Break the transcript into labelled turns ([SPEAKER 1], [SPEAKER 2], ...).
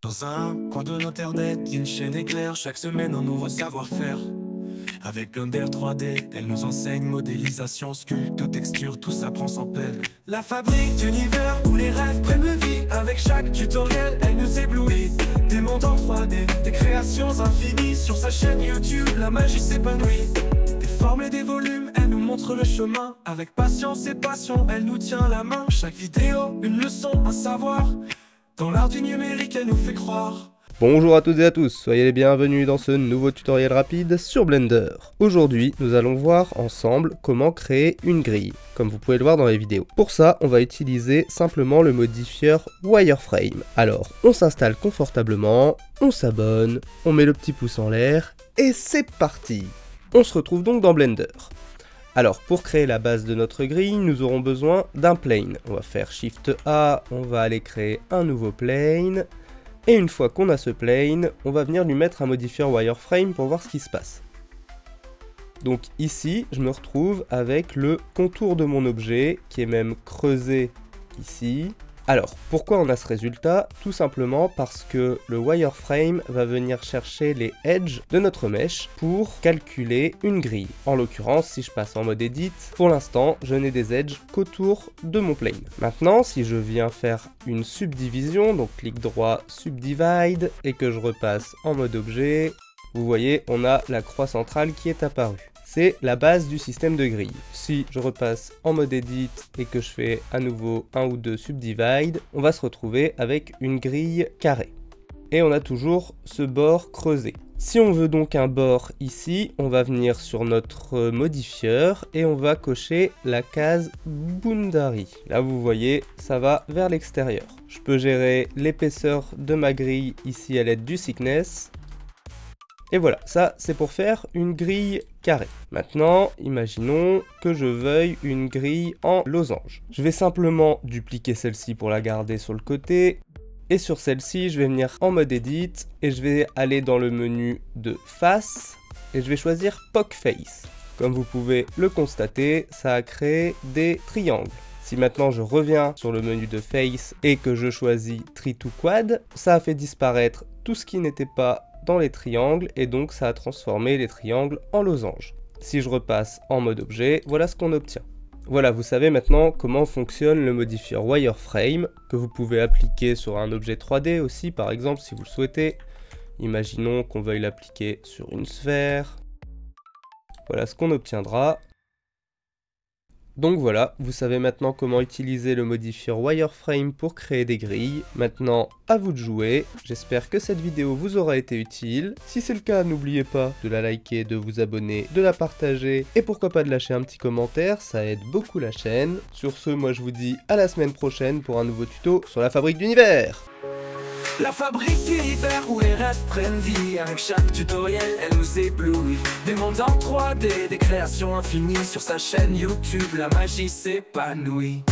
[SPEAKER 1] Dans un coin de l'internet, une chaîne éclair chaque semaine un nouveau savoir-faire. Avec Blender 3D, elle nous enseigne modélisation, sculpte, texture, tout ça prend sans peine. La fabrique d'univers où les rêves prennent vie. Avec chaque tutoriel, elle nous éblouit. Des mondes en 3D, des créations infinies. Sur sa chaîne YouTube, la magie s'épanouit. Des formes et des volumes, elle nous montre le chemin. Avec patience et passion, elle nous tient la main. Chaque vidéo, une leçon, un savoir. Dans l'art du numérique, elle nous fait croire.
[SPEAKER 2] Bonjour à toutes et à tous, soyez les bienvenus dans ce nouveau tutoriel rapide sur Blender. Aujourd'hui, nous allons voir ensemble comment créer une grille, comme vous pouvez le voir dans les vidéos. Pour ça, on va utiliser simplement le modifieur Wireframe. Alors, on s'installe confortablement, on s'abonne, on met le petit pouce en l'air, et c'est parti! On se retrouve donc dans Blender. Alors, pour créer la base de notre grille, nous aurons besoin d'un plane. On va faire Shift A, on va aller créer un nouveau plane. Et une fois qu'on a ce plane, on va venir lui mettre un modifieur wireframe pour voir ce qui se passe. Donc ici, je me retrouve avec le contour de mon objet, qui est même creusé ici. Alors, pourquoi on a ce résultat? Tout simplement parce que le wireframe va venir chercher les edges de notre mèche pour calculer une grille. En l'occurrence, si je passe en mode edit, pour l'instant, je n'ai des edges qu'autour de mon plane. Maintenant, si je viens faire une subdivision, donc clic droit, subdivide, et que je repasse en mode objet, vous voyez, on a la croix centrale qui est apparue. C'est la base du système de grille. Si je repasse en mode edit et que je fais à nouveau un ou deux subdivide, on va se retrouver avec une grille carrée. Et on a toujours ce bord creusé. Si on veut donc un bord ici, on va venir sur notre modifieur et on va cocher la case Boundary. Là vous voyez, ça va vers l'extérieur. Je peux gérer l'épaisseur de ma grille ici à l'aide du thickness. Et voilà, ça c'est pour faire une grille carrée. Maintenant, imaginons que je veuille une grille en losange. Je vais simplement dupliquer celle-ci pour la garder sur le côté. Et sur celle-ci, je vais venir en mode edit et je vais aller dans le menu de face et je vais choisir Poke Face. Comme vous pouvez le constater, ça a créé des triangles. Si maintenant je reviens sur le menu de face et que je choisis Tree to Quad, ça a fait disparaître tout ce qui n'était pas dans les triangles et donc ça a transformé les triangles en losanges. Si je repasse en mode objet, voilà ce qu'on obtient. Voilà, vous savez maintenant comment fonctionne le modifieur wireframe que vous pouvez appliquer sur un objet 3D aussi par exemple si vous le souhaitez. Imaginons qu'on veuille l'appliquer sur une sphère. Voilà ce qu'on obtiendra. Donc voilà, vous savez maintenant comment utiliser le modifieur wireframe pour créer des grilles. Maintenant, à vous de jouer. J'espère que cette vidéo vous aura été utile. Si c'est le cas, n'oubliez pas de la liker, de vous abonner, de la partager et pourquoi pas de lâcher un petit commentaire, ça aide beaucoup la chaîne. Sur ce, moi je vous dis à la semaine prochaine pour un nouveau tuto sur la fabrique d'univers.
[SPEAKER 1] La fabrique d'univers où les rêves prennent vie. Avec chaque tutoriel, elle nous éblouit. Des mondes en 3D, des créations infinies. Sur sa chaîne YouTube, la magie s'épanouit.